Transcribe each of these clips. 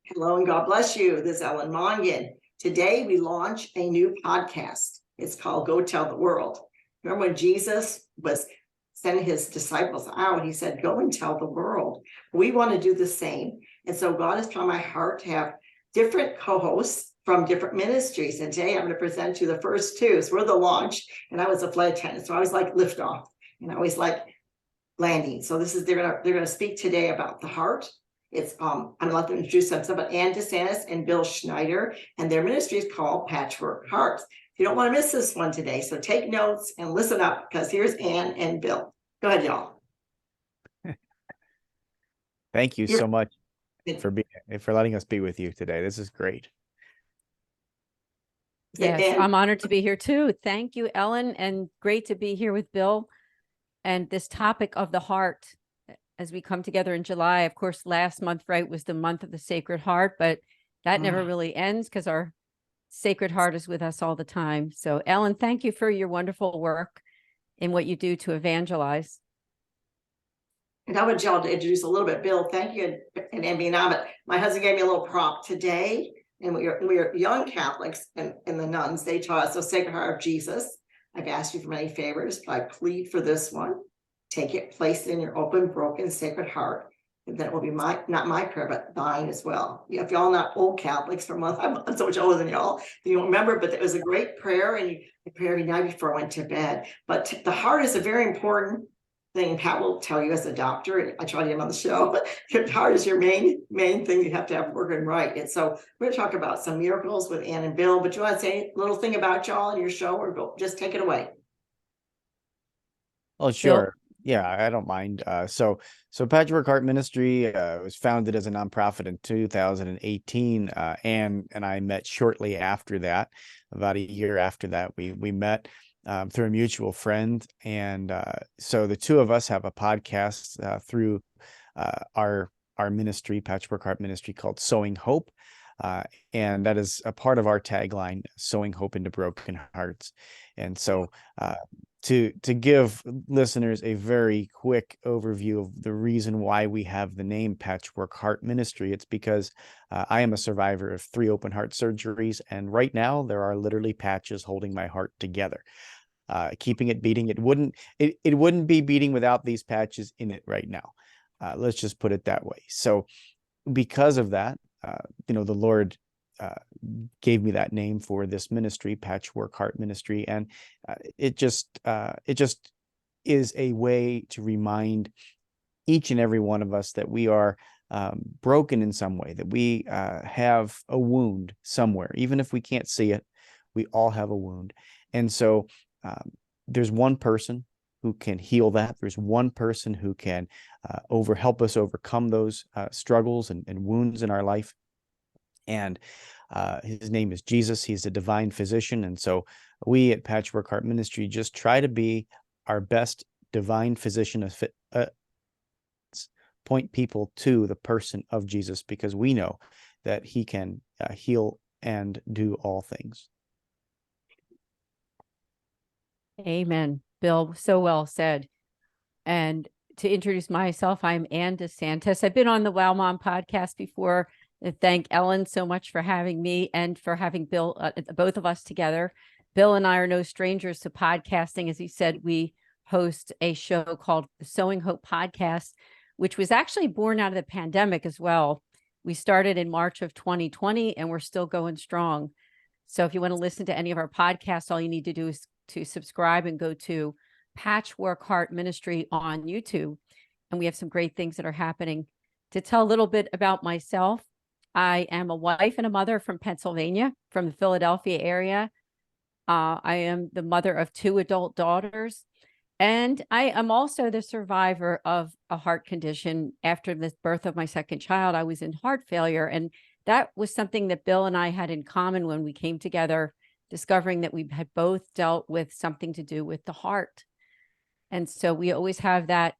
Hello and God bless you. This is Ellen Mongan. Today we launch a new podcast. It's called Go Tell the World. Remember when Jesus was sending his disciples out, he said, go and tell the world. We want to do the same. And so God has put on my heart to have different co-hosts from different ministries. And today I'm going to present you the first two. So we're the launch, and I was a flight attendant. So I always like liftoff, and I always like landing. So this is they're gonna speak today about the heart. I'm gonna let them introduce themselves, but DeSantis and Bill Snyder, and their ministry is called Patchwork Hearts. You don't want to miss this one today, so take notes and listen up, because here's Ann and Bill. Go ahead, y'all. Thank you so much for letting us be with you today. This is great. Yes, I'm honored to be here too. Thank you, Ellen, and great to be here with Bill and this topic of the heart as we come together in July. Of course, last month, right, was the month of the Sacred Heart, but that never really ends because our Sacred Heart is with us all the time. So Ellen, thank you for your wonderful work in what you do to evangelize. And I would y'all to introduce a little bit. Bill, thank you, and Vietnam. But my husband gave me a little prompt today, and we are young Catholics, and the nuns, they taught us the Sacred Heart of Jesus. I've asked you for many favors, but I plead for this one. Take it, place it in your open, broken, sacred heart. And that will be not my prayer, but thine as well. If y'all not old Catholics for a month, I'm so much older than y'all, you don't remember, but it was a great prayer, and I pray every night before I went to bed. But the heart is a very important thing. Pat will tell you as a doctor, and I try to get him on the show, but your heart is your main thing you have to have working right. And so we're gonna talk about some miracles with Ann and Bill, but you want to say a little thing about y'all and your show, or go, just take it away? Oh, sure. Yeah, I don't mind. So Patchwork Heart Ministry was founded as a nonprofit in 2018. And I met shortly after that. About a year after that, we met through a mutual friend. And so the two of us have a podcast through our ministry, Patchwork Heart Ministry, called Sowing Hope. And that is a part of our tagline, Sowing Hope into Broken Hearts. And so to give listeners a very quick overview of the reason why we have the name Patchwork Heart Ministry, it's because I am a survivor of 3 open heart surgeries, and right now there are literally patches holding my heart together, keeping it beating. It wouldn't be beating without these patches in it right now. Let's just put it that way. So because of that, the Lord gave me that name for this ministry, Patchwork Heart Ministry, and it just is a way to remind each and every one of us that we are broken in some way, that we have a wound somewhere, even if we can't see it. We all have a wound, and so there's one person who can heal that. There's one person who can help us overcome those struggles and wounds in our life. And his name is Jesus. He's a divine physician. And so we at Patchwork Heart Ministry just try to be our best divine physician, point people to the person of Jesus, because we know that he can heal and do all things. Amen, Bill. So well said. And to introduce myself, I'm Ann DeSantis. I've been on the Wow Mom podcast before. Thank Ellen so much for having me and for having Bill, both of us together. Bill and I are no strangers to podcasting. As he said, we host a show called the Sowing Hope Podcast, which was actually born out of the pandemic as well. We started in March of 2020, and we're still going strong. So if you want to listen to any of our podcasts, all you need to do is to subscribe and go to Patchwork Heart Ministry on YouTube. And we have some great things that are happening. To tell a little bit about myself, I am a wife and a mother from Pennsylvania, from the Philadelphia area. I am the mother of 2 adult daughters, and I am also the survivor of a heart condition. After the birth of my second child, I was in heart failure, and that was something that Bill and I had in common when we came together, discovering that we had both dealt with something to do with the heart. And so we always have that,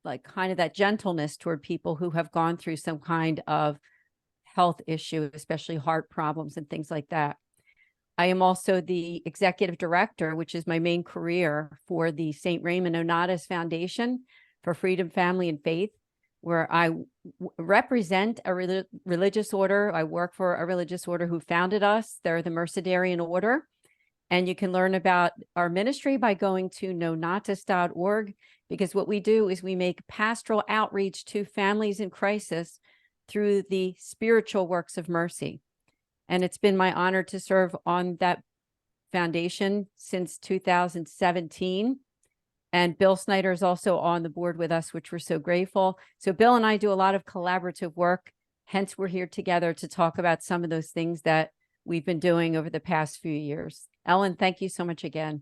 like, kind of that gentleness toward people who have gone through some kind of health issue, especially heart problems and things like that. I am also the executive director, which is my main career, for the St. Raymond Onatus Foundation for Freedom, Family, and Faith. where I represent a religious order. I work for a religious order who founded us. They're the Mercedarian Order. And you can learn about our ministry by going to nonatus.org, because what we do is we make pastoral outreach to families in crisis through the spiritual works of mercy. And it's been my honor to serve on that foundation since 2017. And Bill Snyder is also on the board with us, which we're so grateful. So Bill and I do a lot of collaborative work. Hence, we're here together to talk about some of those things that we've been doing over the past few years. Ellen, thank you so much again.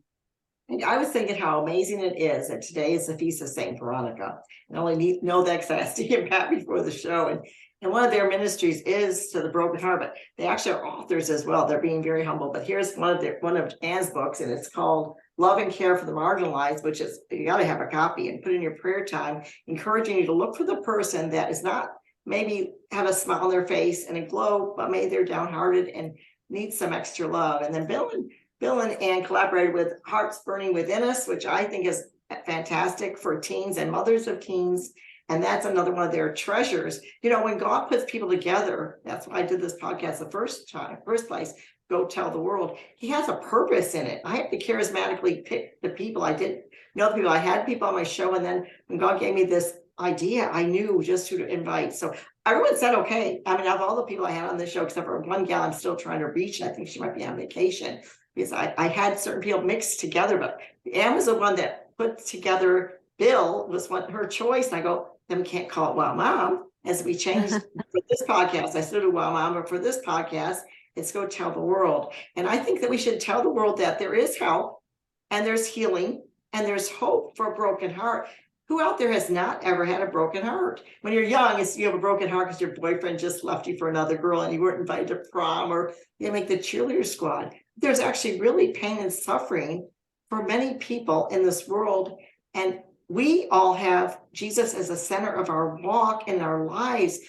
And I was thinking how amazing it is that today is the feast of Saint Veronica. And I only know that because I asked to get back before the show. And one of their ministries is to the broken heart, but they actually are authors as well. They're being very humble. But here's one of Anne's books, and it's called Love and Care for the Marginalized, which is, you got to have a copy and put in your prayer time, encouraging you to look for the person that is not maybe have a smile on their face and a glow, but maybe they're downhearted and need some extra love. And then Bill and Ann collaborated with Hearts Burning Within Us, which I think is fantastic for teens and mothers of teens. And that's another one of their treasures. You know, when God puts people together, that's why I did this podcast the first place, Go Tell the World. He has a purpose in it. I have to charismatically pick the people. I didn't know the people. I had people on my show. And then when God gave me this idea, I knew just who to invite. So everyone said, okay. I mean, of all the people I had on the show, except for one gal I'm still trying to reach, and I think she might be on vacation, because I had certain people mixed together, but Anne was the one that put together. Bill was her choice. And I go, then we can't call it Wow Mom. As we changed for this podcast, I still do Wow Mom, but for this podcast, it's Go Tell the World. And I think that we should tell the world that there is help, and there's healing, and there's hope for a broken heart. Who out there has not ever had a broken heart? When you're young, you have a broken heart because your boyfriend just left you for another girl and you weren't invited to prom, or you make the cheerleader squad. There's actually really pain and suffering for many people in this world. And we all have Jesus as the center of our walk in our lives.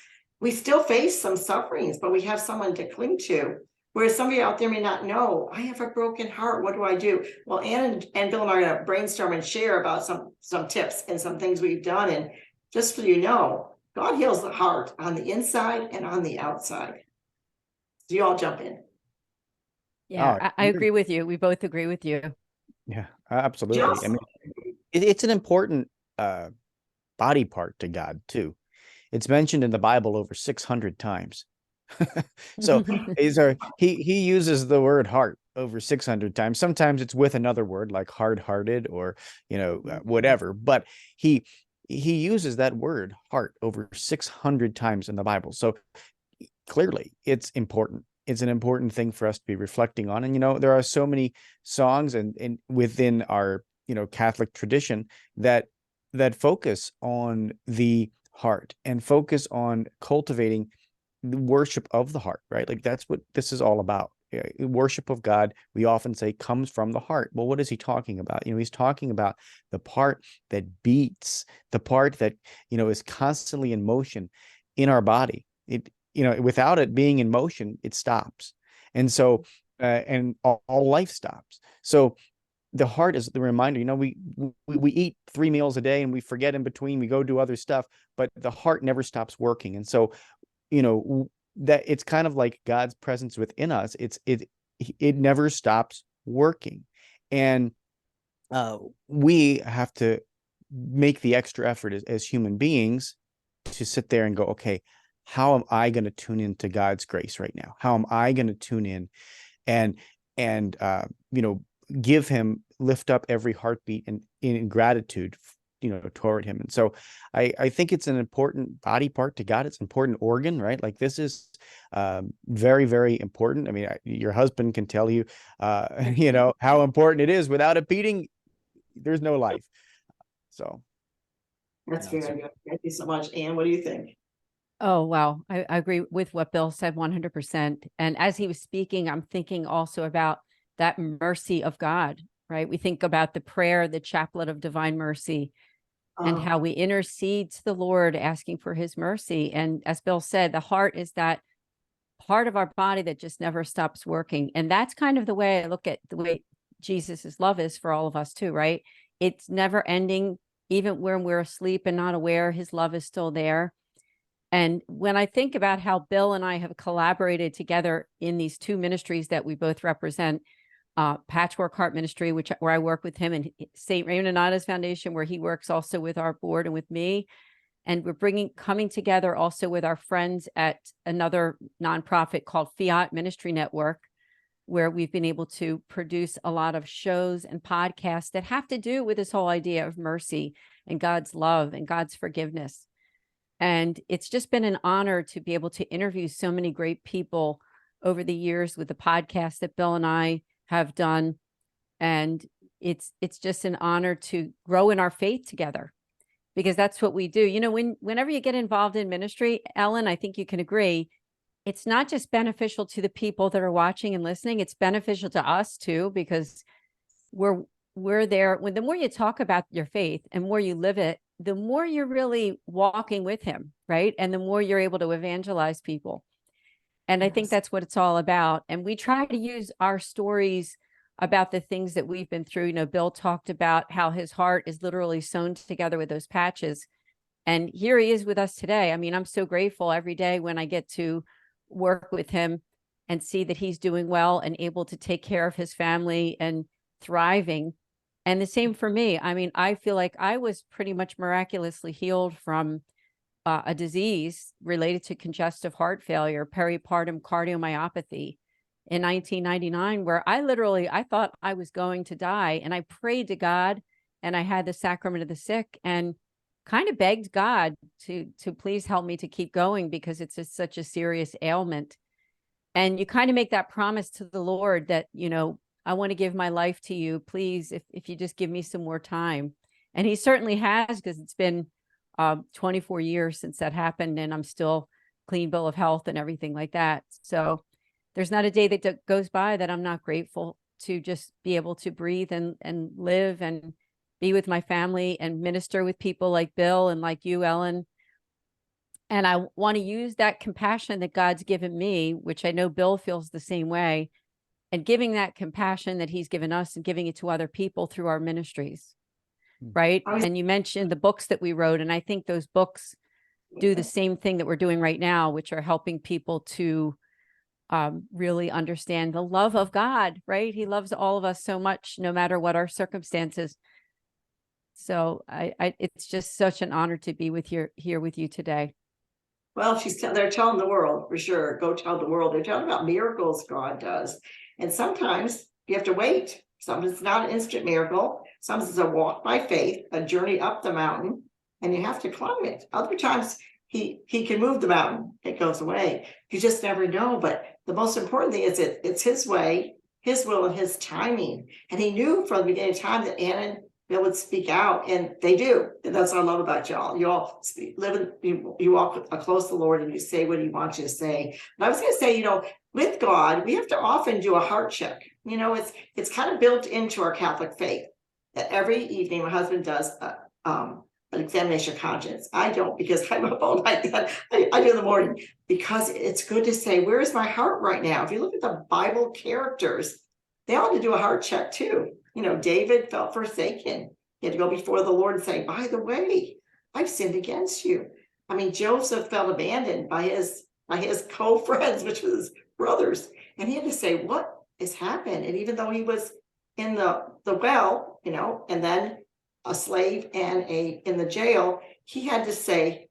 We still face some sufferings, but we have someone to cling to. Whereas somebody out there may not know, I have a broken heart. What do I do? Well, Ann and Bill and I are going to brainstorm and share about some tips and some things we've done. And just so you know, God heals the heart on the inside and on the outside. So you all jump in. Yeah, I agree with you. We both agree with you. Yeah, absolutely. I mean, it's an important body part to God too. It's mentioned in the Bible over 600 times. So he uses the word heart over 600 times. Sometimes it's with another word like hard-hearted or, whatever, but he uses that word heart over 600 times in the Bible. So clearly it's important. It's an important thing for us to be reflecting on. And, there are so many songs and within our, Catholic tradition that focus on the heart and focus on cultivating the worship of the heart, right? Like that's what this is all about. Worship of God, we often say, comes from the heart. Well, what is he talking about? He's talking about the part that beats, the part that, is constantly in motion in our body. Without it being in motion, it stops. And so, and all life stops. So the heart is the reminder. We eat 3 meals a day and we forget in between, we go do other stuff, but the heart never stops working. And so, that it's kind of like God's presence within us. It never stops working. And we have to make the extra effort as human beings to sit there and go, okay, how am I going to tune into God's grace right now? How am I going to tune in and give him, lift up every heartbeat in gratitude, toward him. And so I think it's an important body part to God. It's an important organ, right? Like this is very, very important. I mean, your husband can tell you, how important it is. Without it beating, there's no life. So. That's very good. Thank you so much. Anne, what do you think? Oh, wow. I agree with what Bill said 100%. And as he was speaking, I'm thinking also about that mercy of God, right? We think about the prayer, the chaplet of divine mercy, and how we intercede to the Lord asking for his mercy. And as Bill said, the heart is that part of our body that just never stops working. And that's kind of the way I look at the way Jesus's love is for all of us too, right? It's never ending. even when we're asleep and not aware, his love is still there. And when I think about how Bill and I have collaborated together in these two ministries that we both represent, Patchwork Ministry, where I work with him, and St. Raymond Nonnatus Foundation, where he works also with our board and with me. And we're coming together also with our friends at another nonprofit called Fiat Ministry Network, where we've been able to produce a lot of shows and podcasts that have to do with this whole idea of mercy and God's love and God's forgiveness. And it's just been an honor to be able to interview so many great people over the years with the podcast that Bill and I have done. And it's just an honor to grow in our faith together, because that's what we do. You know, whenever you get involved in ministry, Ellen, I think you can agree, it's not just beneficial to the people that are watching and listening, it's beneficial to us too, because we're there. When the more you talk about your faith and more you live it, the more you're really walking with him, right? And the more you're able to evangelize people. And I think that's what it's all about. And we try to use our stories about the things that we've been through. You know, Bill talked about how his heart is literally sewn together with those patches. And here he is with us today. I mean, I'm so grateful every day when I get to work with him and see that he's doing well and able to take care of his family and thriving. And the same for me. I mean, I feel like I was pretty much miraculously healed from a disease related to congestive heart failure, peripartum cardiomyopathy, in 1999, where I thought I was going to die. And I prayed to God, and I had the sacrament of the sick and kind of begged God to please help me to keep going, because it's just such a serious ailment. And you kind of make that promise to the Lord that, you know, I want to give my life to you, please, if you just give me some more time. And he certainly has, because it's been 24 years since that happened, and I'm still clean bill of health and everything like that. So there's not a day that goes by that I'm not grateful to just be able to breathe and live and be with my family and minister with people like Bill and like you, Ellen. And I want to use that compassion that God's given me, which I know Bill feels the same way, and giving that compassion that he's given us and giving it to other people through our ministries. Right. And you mentioned the books that we wrote, and I think those books do the same thing that we're doing right now, which are helping people to really understand the love of God, right? He loves all of us so much, no matter what our circumstances. So it's just such an honor to be here with you today. Well, they're telling the world for sure. Go tell the world. They're telling about miracles God does. And sometimes you have to wait. Sometimes it's not an instant miracle. Sometimes it's a walk by faith, a journey up the mountain, and you have to climb it. Other times he can move the mountain. It goes away. You just never know. But the most important thing is it's his way, his will, and his timing. And he knew from the beginning of time that Anna and Bill would speak out, and they do. And that's what I love about y'all. You all you walk close to the Lord, and you say what he wants you to say. But I was going to say, you know, with God, we have to often do a heart check. You know, it's kind of built into our Catholic faith that every evening my husband does an examination of conscience. I don't, because I'm up all night. I do in the morning, because it's good to say, where is my heart right now? If you look at the Bible characters, they ought to do a heart check too. You know, David felt forsaken. He had to go before the Lord and say, by the way, I've sinned against you. I mean, Joseph felt abandoned by his co-friends, which was his brothers. And he had to say, what has happened? And even though he was in the well, you know, and then a slave and in the jail, he had to say,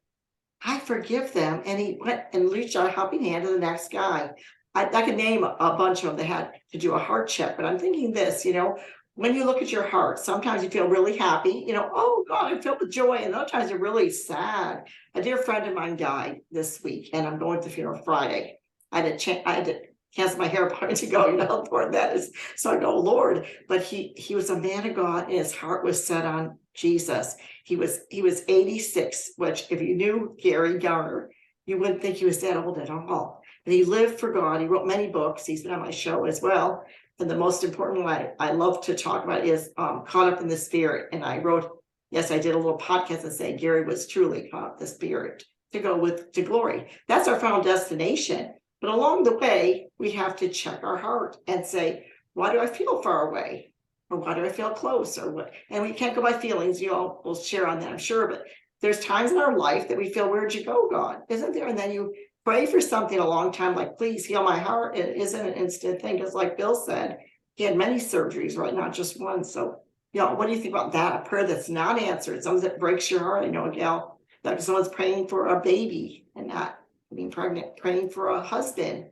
I forgive them. And he went and reached out a helping hand to the next guy. I could name a bunch of them that had to do a heart check, but I'm thinking this, you know, when you look at your heart, sometimes you feel really happy, you know, oh God, I'm filled with joy. And other times you're really sad. A dear friend of mine died this week, and I'm going to the funeral Friday. I had to cancel my hair appointment to go, you know how important that is. So I go, Lord, but he was a man of God, and his heart was set on Jesus. He was 86, which if you knew Gary Garner, you wouldn't think he was that old at all. But he lived for God. He wrote many books. He's been on my show as well. And the most important one I love to talk about is Caught Up in the Spirit. And I did a little podcast and say Gary was truly caught up in the Spirit to go to glory. That's our final destination. But along the way, we have to check our heart and say, why do I feel far away? Or why do I feel close, or what? And we can't go by feelings. You all will share on that, I'm sure, but there's times in our life that we feel, where'd you go, God? Isn't there? And then you pray for something a long time, like, please heal my heart. It isn't an instant thing, because like Bill said, he had many surgeries, right? Not just one. So, what do you think about that? A prayer that's not answered, something that breaks your heart. I know a gal that someone's praying for a baby and not being pregnant, praying for a husband,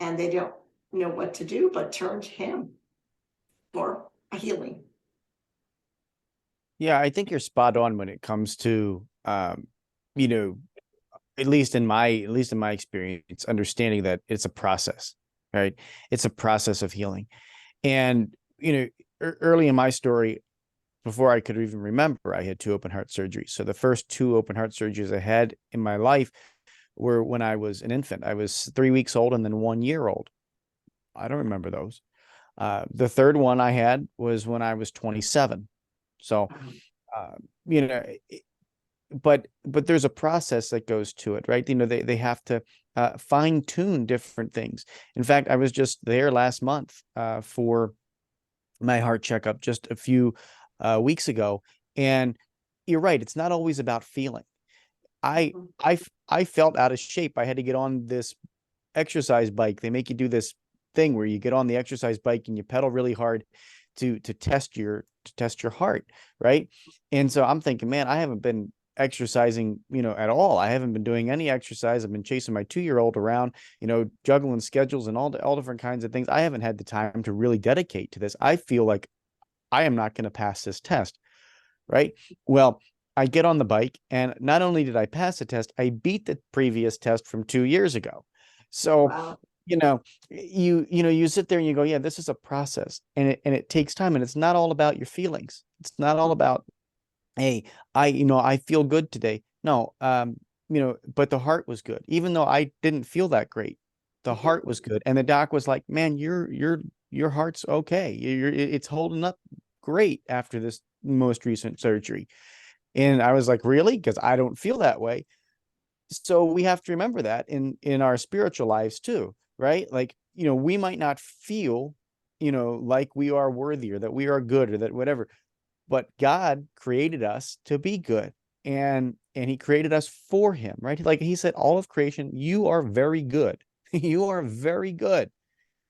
and they don't know what to do but turn to him for a healing. Yeah, I think you're spot on when it comes to, you know, at least in my experience, understanding that it's a process, right? It's a process of healing. And, early in my story, before I could even remember, I had 2 open heart surgeries. So the first 2 open heart surgeries I had in my life were when I was an infant. I was 3 weeks old and then 1 year old. I don't remember those. The third one I had was when I was 27. So, but there's a process that goes to it, right? They have to fine tune different things. In fact, I was just there last month for my heart checkup just a few weeks ago, and you're right. It's not always about feeling. I felt out of shape. I had to get on this exercise bike. They make you do this thing where you get on the exercise bike and you pedal really hard to test your heart, right? And so I'm thinking, man, I haven't been exercising, at all. I haven't been doing any exercise. I've been chasing my 2-year-old around, juggling schedules and all different kinds of things. I haven't had the time to really dedicate to this. I feel like I am not going to pass this test, right? Well, I get on the bike, and not only did I pass the test, I beat the previous test from 2 years ago. So, Wow. you sit there and you go, yeah, this is a process, and it takes time, and it's not all about your feelings. It's not all about, hey, I feel good today. No, but the heart was good. Even though I didn't feel that great, the heart was good. And the doc was like, man, your heart's okay. It's holding up great after this most recent surgery. And I was like, really? Because I don't feel that way. So we have to remember that in our spiritual lives too, right? Like, we might not feel, like we are worthy or that we are good or that whatever, but God created us to be good, and he created us for him, right? Like he said, all of creation, you are very good. You are very good,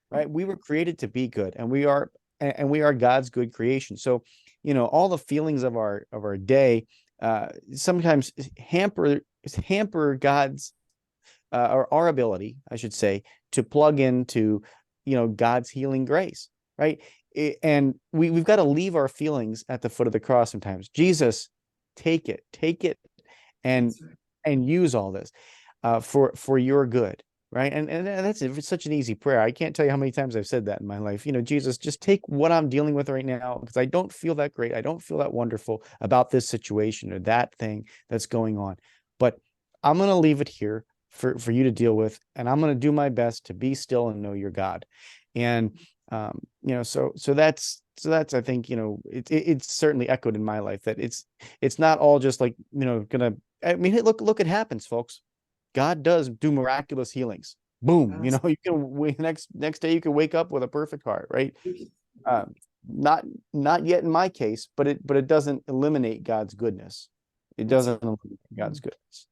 right? We were created to be good, and we are God's good creation. So, all the feelings of our day sometimes hamper God's or our ability, I should say, to plug into, God's healing grace, right? And we've got to leave our feelings at the foot of the cross sometimes. Jesus, take it, and use all this for your good, right? And it's such an easy prayer. I can't tell you how many times I've said that in my life. Jesus, just take what I'm dealing with right now, because I don't feel that great. I don't feel that wonderful about this situation or that thing that's going on. But I'm going to leave it here for you to deal with, and I'm going to do my best to be still and know your God. And so that's I think, it's certainly echoed in my life that it's not all just like, look, it happens, folks. God does do miraculous healings. Boom. You can next day you can wake up with a perfect heart, right? Not yet in my case, but it doesn't eliminate God's goodness. It doesn't eliminate God's goodness.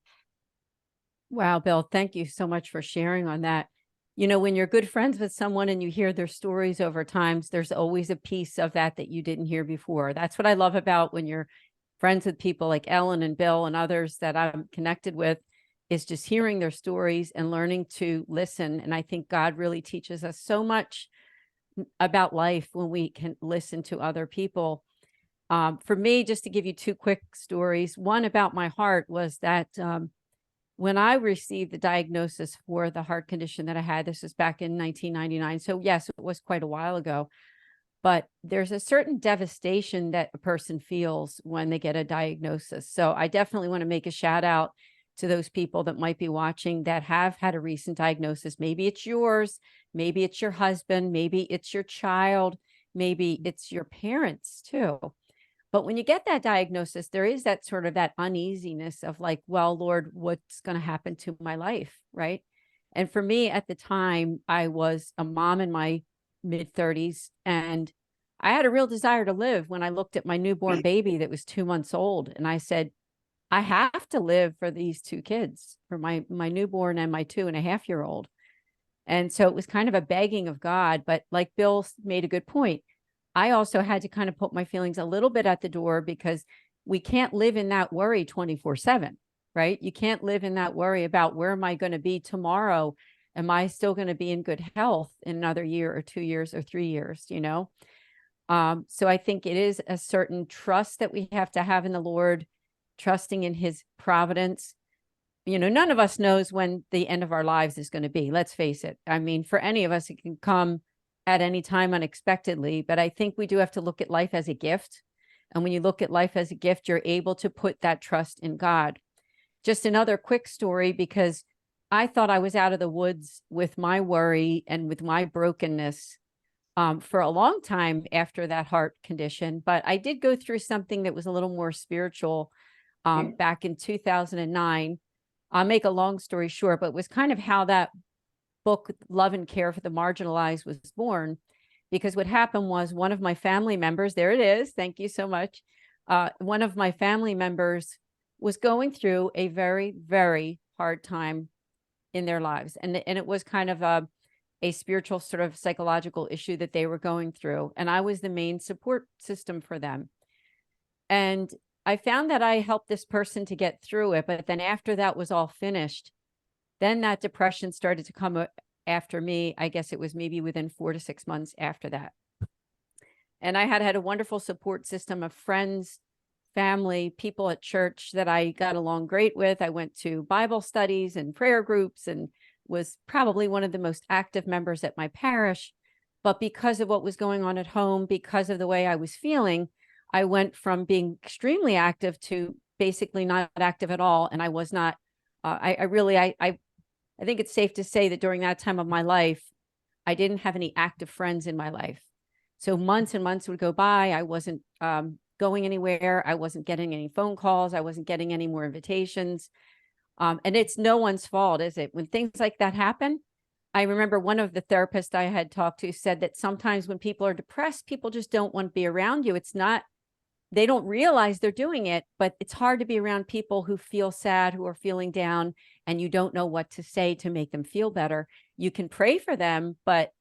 Wow, Bill, thank you so much for sharing on that. When you're good friends with someone and you hear their stories over times, there's always a piece of that you didn't hear before. That's what I love about when you're friends with people like Ellen and Bill and others that I'm connected with, is just hearing their stories and learning to listen. And I think God really teaches us so much about life when we can listen to other people. For me, just to give you 2 quick stories, one about my heart was that when I received the diagnosis for the heart condition that I had, this was back in 1999. So yes, it was quite a while ago, but there's a certain devastation that a person feels when they get a diagnosis. So I definitely want to make a shout out to those people that might be watching that have had a recent diagnosis. Maybe it's yours, maybe it's your husband, maybe it's your child, maybe it's your parents too. But when you get that diagnosis, there is that sort of that uneasiness of like, well, Lord, what's going to happen to my life, right? And for me at the time, I was a mom in my mid-30s, and I had a real desire to live when I looked at my newborn baby that was 2 months old. And I said, I have to live for these two kids, for my newborn and my 2.5-year-old. And so it was kind of a begging of God. But like Bill made a good point, I also had to kind of put my feelings a little bit at the door, because we can't live in that worry 24/7, right? You can't live in that worry about, where am I going to be tomorrow? Am I still going to be in good health in another year or 2 years or 3 years, So I think it is a certain trust that we have to have in the Lord, trusting in his providence. None of us knows when the end of our lives is going to be. Let's face it. I mean, for any of us, it can come at any time unexpectedly, but I think we do have to look at life as a gift. And when you look at life as a gift, you're able to put that trust in God. Just another quick story, because I thought I was out of the woods with my worry and with my brokenness for a long time after that heart condition. But I did go through something that was a little more spiritual back in 2009. I'll make a long story short, but it was kind of how that book, Love and Care for the Marginalized, was born. Because what happened was, one of my family members, there it is, thank you so much. One of my family members was going through a very, very hard time in their lives. And it was kind of a spiritual, sort of psychological issue that they were going through. And I was the main support system for them. And I found that I helped this person to get through it. But then after that was all finished, then that depression started to come after me. I guess it was maybe within 4 to 6 months after that. And I had a wonderful support system of friends, family, people at church that I got along great with. I went to Bible studies and prayer groups and was probably one of the most active members at my parish. But because of what was going on at home, because of the way I was feeling, I went from being extremely active to basically not active at all. And I was not, I think it's safe to say that during that time of my life, I didn't have any active friends in my life. So months and months would go by. I wasn't going anywhere. I wasn't getting any phone calls. I wasn't getting any more invitations. And it's no one's fault, is it? When things like that happen, I remember one of the therapists I had talked to said that sometimes when people are depressed, people just don't want to be around you. It's not, they don't realize they're doing it, but it's hard to be around people who feel sad, who are feeling down, and you don't know what to say to make them feel better. You can pray for them, but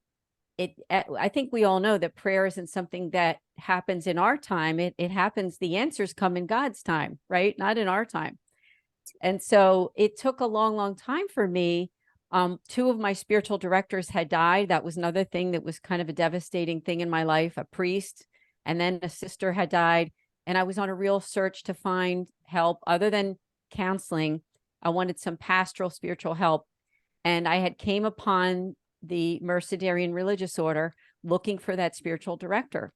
I think we all know that prayer isn't something that happens in our time. It happens, the answers come in God's time, right? Not in our time. And so it took a long, long time for me. 2 of my spiritual directors had died. That was another thing that was kind of a devastating thing in my life. A priest, and then a sister had died. And I was on a real search to find help other than counseling. I wanted some pastoral spiritual help. And I had came upon the Mercedarian religious order looking for that spiritual director.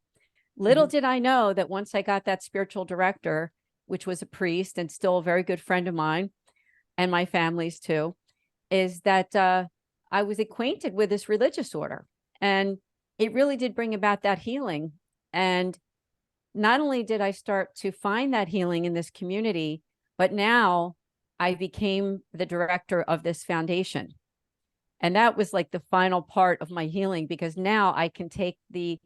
Little did I know that once I got that spiritual director, which was a priest and still a very good friend of mine and my family's too, is that I was acquainted with this religious order. And it really did bring about that healing. And not only did I start to find that healing in this community, but now I became the director of this foundation. And that was like the final part of my healing, because now I can take the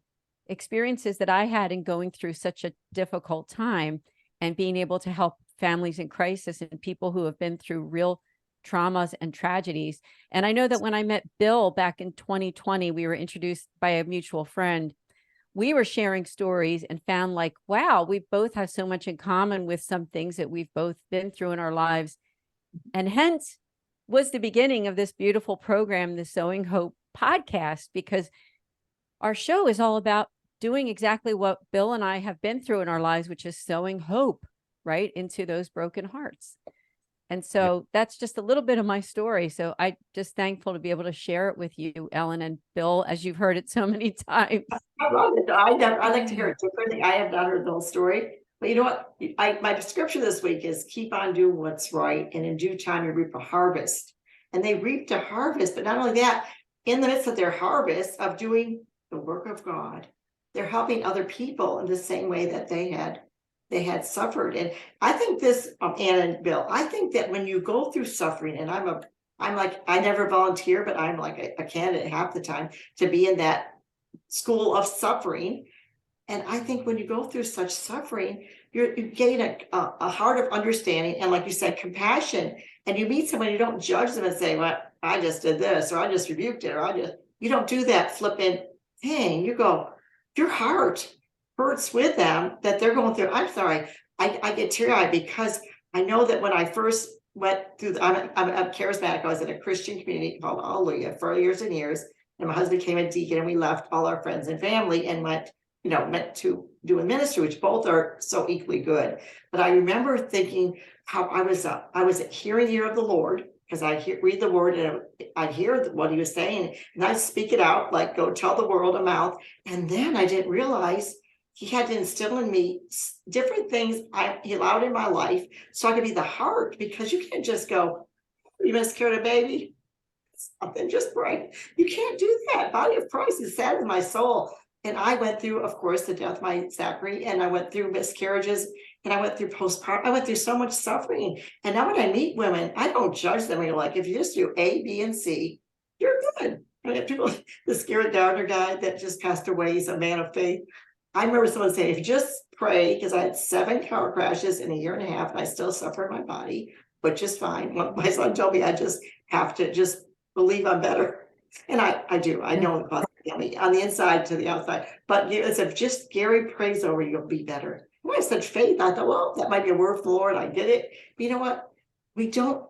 experiences that I had in going through such a difficult time and being able to help families in crisis and people who have been through real traumas and tragedies. And I know that when I met Bill back in 2020, we were introduced by a mutual friend. We were sharing stories and found like, wow, we both have so much in common with some things that we've both been through in our lives. And hence was the beginning of this beautiful program, the Sowing Hope podcast, because our show is all about doing exactly what Bill and I have been through in our lives, which is sowing hope right into those broken hearts. And so that's just a little bit of my story. So I'm just thankful to be able to share it with you, Ellen and Bill, as you've heard it so many times. I love it. I like to hear it differently. I have not heard the whole story. But you know what? My description this week is keep on doing what's right, and in due time you reap a harvest. And they reaped a harvest, but not only that, in the midst of their harvest of doing the work of God, they're helping other people in the same way that they had suffered. And I think this, Anna and Bill, I think that when you go through suffering, and I'm like, I never volunteer, but I'm like a candidate half the time to be in that school of suffering. And I think when you go through such suffering, you gain a heart of understanding, and like you said, compassion. And you meet someone, you don't judge them and say, well, I just did this, or I just rebuked it, or you don't do that flippant thing. You go, your heart hurts with them that they're going through. I'm sorry, I get teary-eyed because I know that when I first went through, I'm charismatic. I was in a Christian community called Hallelujah for years and years. And my husband became a deacon, and we left all our friends and family and went, meant to do a ministry, which both are so equally good. But I remember thinking how I was hearing the ear of the Lord, because I read the word and I hear what he was saying, and I speak it out, like, go tell the world a mouth. And then I didn't realize he had to instill in me different things he allowed in my life so I could be the heart, because you can't just go, you miscarried a baby, something, just pray. You can't do that. Body of Christ is sad in my soul. And I went through, of course, the death of my Zachary, and I went through miscarriages, and I went through postpartum. I went through so much suffering. And now when I meet women, I don't judge them. You're like, if you just do A, B, and C, you're good. I mean, people, the Scarrett Gardner guy that just passed away, he's a man of faith. I remember someone saying, if you just pray, because I had 7 car crashes in a year and a half, and I still suffer in my body, but just fine. My son told me I just have to just believe I'm better. And I do. I know it positively on the inside to the outside. But it's if just Gary prays over you, you'll be better. I have such faith. I thought, well, that might be a word from the Lord. I get it. But you know what? We don't.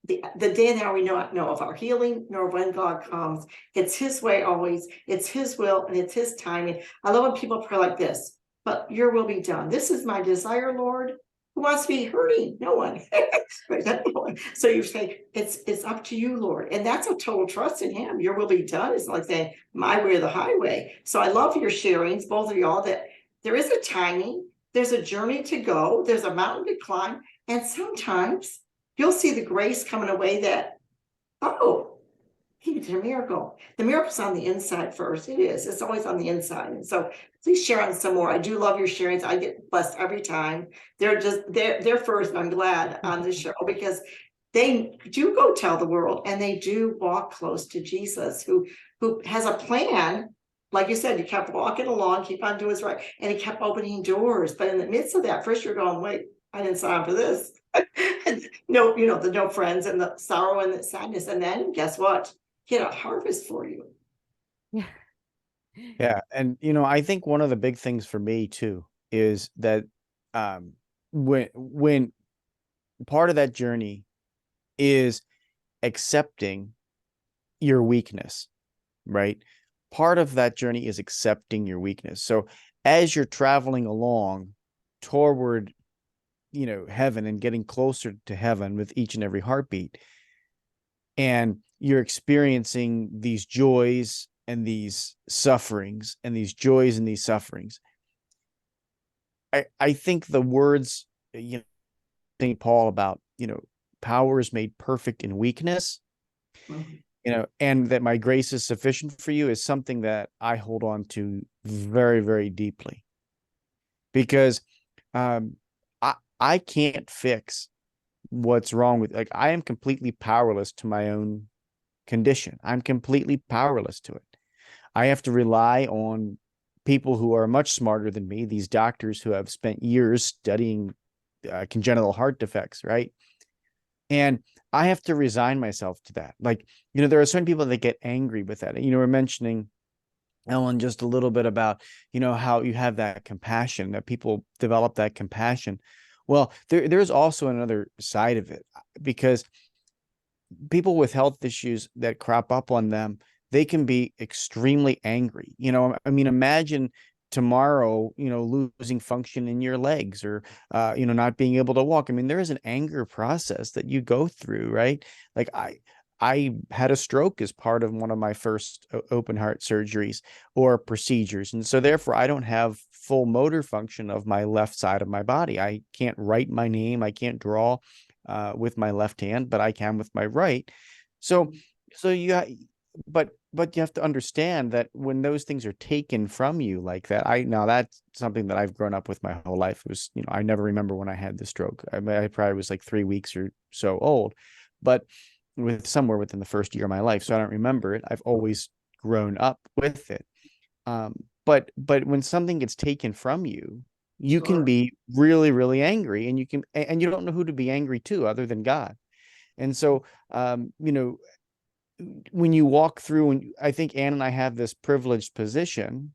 The day and hour we not know of our healing, nor when God comes. It's his way always. It's his will, and it's his timing. I love when people pray like this, but your will be done. This is my desire, Lord. Who wants to be hurting? No one. So you say, it's up to you, Lord. And that's a total trust in him. Your will be done. It's like saying, my way or the highway. So I love your sharings, both of y'all, that there is a timing, there's a journey to go, there's a mountain to climb. And sometimes you'll see the grace coming away that, oh, he did a miracle. The miracle's on the inside first. It is. It's always on the inside. And so please share on some more. I do love your sharings. I get blessed every time. They're first, and I'm glad on this show, because they do go tell the world, and they do walk close to Jesus, who has a plan. Like you said, you kept walking along, keep on doing what's right, and he kept opening doors. But in the midst of that, first you're going, wait, I didn't sign up for this. No, the no friends and the sorrow and the sadness. And then guess what? He had a harvest for you. Yeah. Yeah. And, I think one of the big things for me too is that when part of that journey is accepting your weakness, right? Part of that journey is accepting your weakness. So as you're traveling along toward, heaven and getting closer to heaven with each and every heartbeat, and you're experiencing these joys and these sufferings and these joys and these sufferings, I think the words, St. Paul about, power is made perfect in weakness, and that my grace is sufficient for you, is something that I hold on to very, very deeply, because I can't fix what's wrong with, like, I am completely powerless to my own condition. I'm completely powerless to it. I have to rely on people who are much smarter than me, these doctors who have spent years studying congenital heart defects, right? And I have to resign myself to that. Like, there are certain people that get angry with that. We're mentioning, Ellen, just a little bit about, how you have that compassion, that people develop that compassion. Well, there's also another side of it, because people with health issues that crop up on them, they can be extremely angry. Imagine tomorrow, losing function in your legs, or, not being able to walk. There is an anger process that you go through, right? Like I had a stroke as part of one of my first open heart surgeries or procedures. And so therefore I don't have full motor function of my left side of my body. I can't write my name. I can't draw with my left hand, but I can with my right. So but you have to understand that when those things are taken from you like that, now that's something that I've grown up with my whole life. It was, I never remember when I had the stroke. I probably was like 3 weeks or so old, but somewhere within the first year of my life. So I don't remember it. I've always grown up with it. but when something gets taken from you, you can Sure. be really, really angry, and you don't know who to be angry to other than God. And so, when you walk through, and I think Ann and I have this privileged position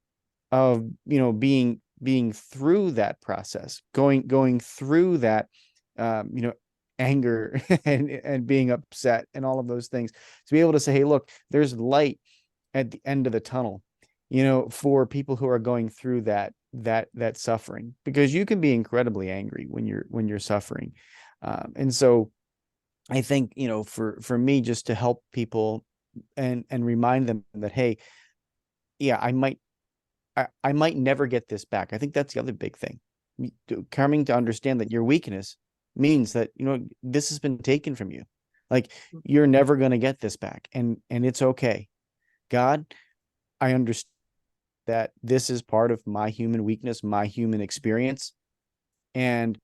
of, being through that process, going through that, anger and being upset and all of those things, to be able to say, hey, look, there's light at the end of the tunnel, for people who are going through that suffering, because you can be incredibly angry when you're suffering. And so I think, for me, just to help people and remind them that, hey, yeah, I might never get this back. I think that's the other big thing. Coming to understand that your weakness means that, this has been taken from you. Like, you're never going to get this back. And it's okay. God, I understand that this is part of my human weakness, my human experience. And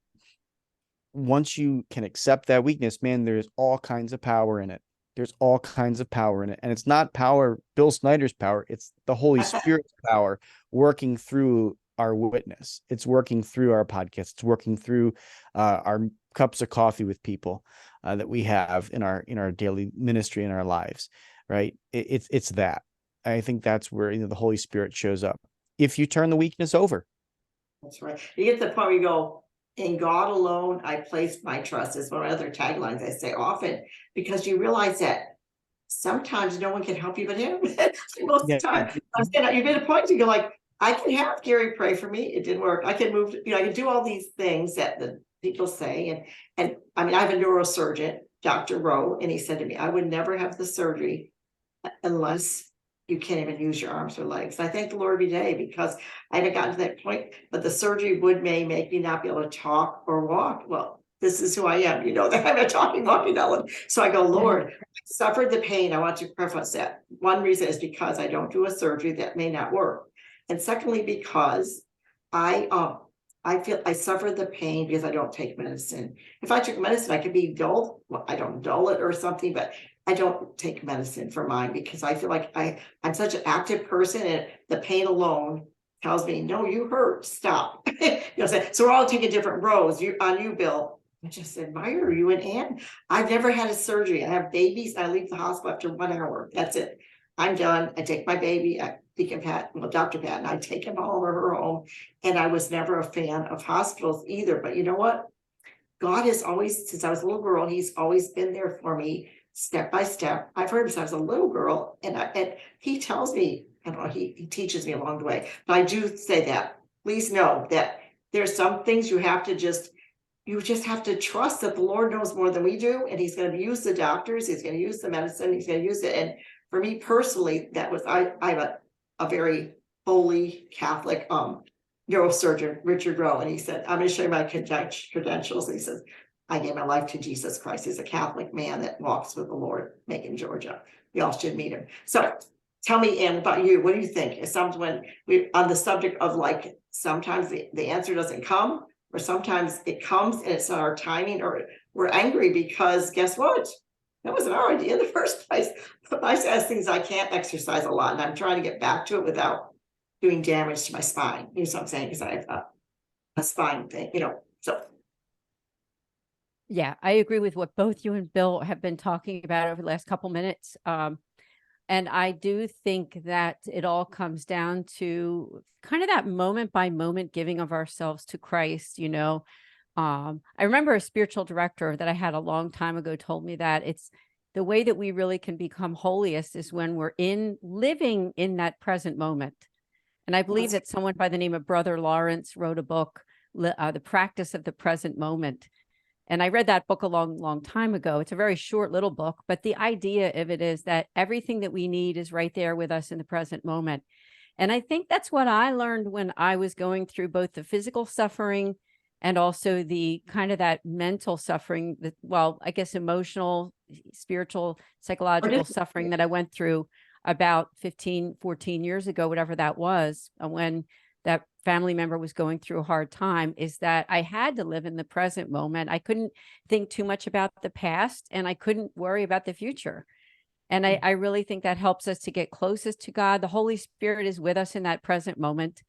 once you can accept that weakness, man, there's all kinds of power in it. There's all kinds of power in it. And it's not power, Bill Snyder's power. It's the Holy Spirit's power working through our witness. It's working through our podcast. It's working through our cups of coffee with people that we have in our daily ministry, in our lives, right? It's that. I think that's where, the Holy Spirit shows up. If you turn the weakness over. That's right. You get to the point where you go, in God alone, I place my trust, is one of my other taglines I say often, because you realize that sometimes no one can help you but him. Most of the time. You get a point to go like, I can have Gary pray for me. It didn't work. I can move, I can do all these things that the people say. And I mean, I have a neurosurgeon, Dr. Rowe, and he said to me, I would never have the surgery unless you can't even use your arms or legs. I thank the Lord every day, because I haven't gotten to that point, but the surgery may make me not be able to talk or walk. Well, this is who I am, that I'm a talking, walking Ellen. So I go, Lord, I suffered the pain. I want to preface that. One reason is because I don't do a surgery that may not work. And secondly, because I feel I suffered the pain because I don't take medicine. If I took medicine, I could be dull. Well, I don't dull it or something, but I don't take medicine for mine, because I feel like I'm such an active person, and the pain alone tells me, no, you hurt, stop. So we're all taking different roads. On you, Bill. I just admire you and Ann. I've never had a surgery. I have babies. I leave the hospital after 1 hour. That's it. I'm done. I take my baby, Deacon Pat, Dr. Pat, and I take him home or her home. And I was never a fan of hospitals either. But you know what? God has always, since I was a little girl, he's always been there for me, step by step. I've heard him since I was a little girl, and he tells me, I don't know, he teaches me along the way. But I do say that, please know that there's some things you just have to trust that the Lord knows more than we do, and he's going to use the doctors, he's going to use the medicine, he's going to use it. And for me personally, that was, I'm a very holy Catholic neurosurgeon, Richard Rowe, and he said, I'm going to show you my credentials. And he says, I gave my life to Jesus Christ. He's a Catholic man that walks with the Lord, Macon, Georgia. We all should meet him. So tell me, Ann, about you. What do you think? Is sometimes when we on the subject of, like, sometimes the answer doesn't come, or sometimes it comes and it's not our timing, or we're angry because guess what? That wasn't our idea in the first place. But I ask things I can't exercise a lot, and I'm trying to get back to it without doing damage to my spine. You know what I'm saying? Because I have a spine thing, so. Yeah, I agree with what both you and Bill have been talking about over the last couple minutes. And I do think that it all comes down to kind of that moment by moment giving of ourselves to Christ. I remember a spiritual director that I had a long time ago told me that it's the way that we really can become holiest is when we're living in that present moment. And I believe that someone by the name of Brother Lawrence wrote a book, The Practice of the Present Moment. And I read that book a long time ago. It's a very short little book, but the idea of it is that everything that we need is right there with us in the present moment. And I think that's what I learned when I was going through both the physical suffering and also the kind of that mental suffering, I guess emotional, spiritual, psychological suffering that I went through about 15, 14 years ago, whatever that was, when that family member was going through a hard time, is that I had to live in the present moment. I couldn't think too much about the past, and I couldn't worry about the future. And I really think that helps us to get closest to God. The Holy Spirit is with us in that present moment.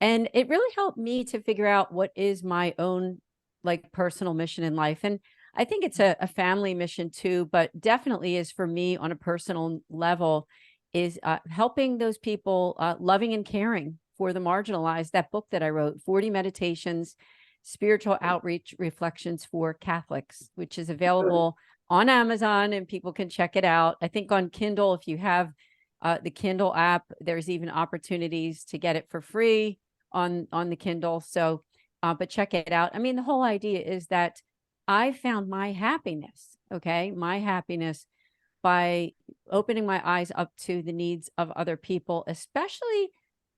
And it really helped me to figure out what is my own like personal mission in life. And I think it's a family mission too, but definitely is for me on a personal level is helping those people, loving and caring for the marginalized. That book that I wrote, 40 Meditations, Spiritual Outreach Reflections for Catholics, which is available on Amazon and people can check it out. I think on Kindle, if you have the Kindle app, there's even opportunities to get it for free on the Kindle. So, but check it out. I mean, the whole idea is that I found my happiness, okay, my happiness by opening my eyes up to the needs of other people, especially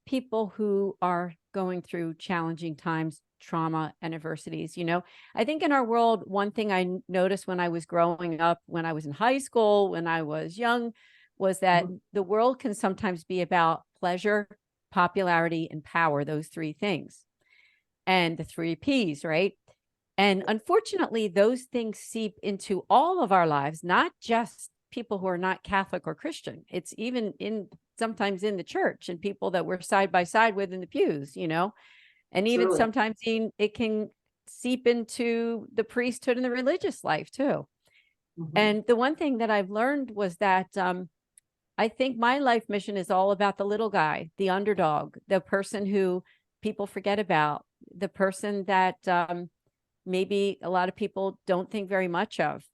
people who are going through challenging times, trauma and adversities. You know, I think in our world, one thing I noticed when I was growing up, when I was in high school, when I was young, was that the world can sometimes be about pleasure, popularity, and power, those three things, and the three P's, right? And unfortunately, those things seep into all of our lives, not just people who are not Catholic or Christian. It's even sometimes in the church and people that we're side by side with in the pews, you know, and even sometimes it can seep into the priesthood and the religious life too. And the one thing that I've learned was that I think my life mission is all about the little guy, the underdog, the person who people forget about, the person that maybe a lot of people don't think very much of.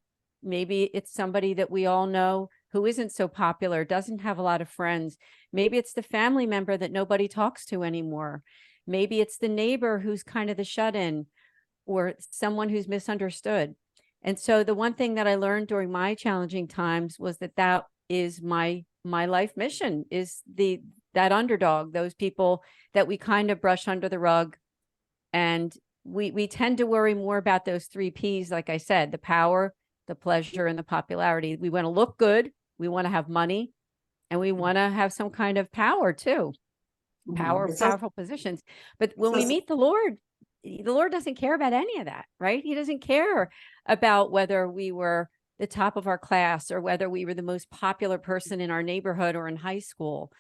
Maybe it's somebody that we all know who isn't so popular, doesn't have a lot of friends. Maybe it's the family member that nobody talks to anymore. Maybe it's the neighbor who's kind of the shut-in, or someone who's misunderstood. And so the one thing that I learned during my challenging times was that that is my life mission, is that underdog, those people that we kind of brush under the rug. And we tend to worry more about those three P's, like I said, the power, the pleasure, and the popularity. We want to look good, we want to have money, and we want to have some kind of power too. Powerful positions. But when we meet the Lord doesn't care about any of that, right? He doesn't care about whether we were the top of our class or whether we were the most popular person in our neighborhood or in high school,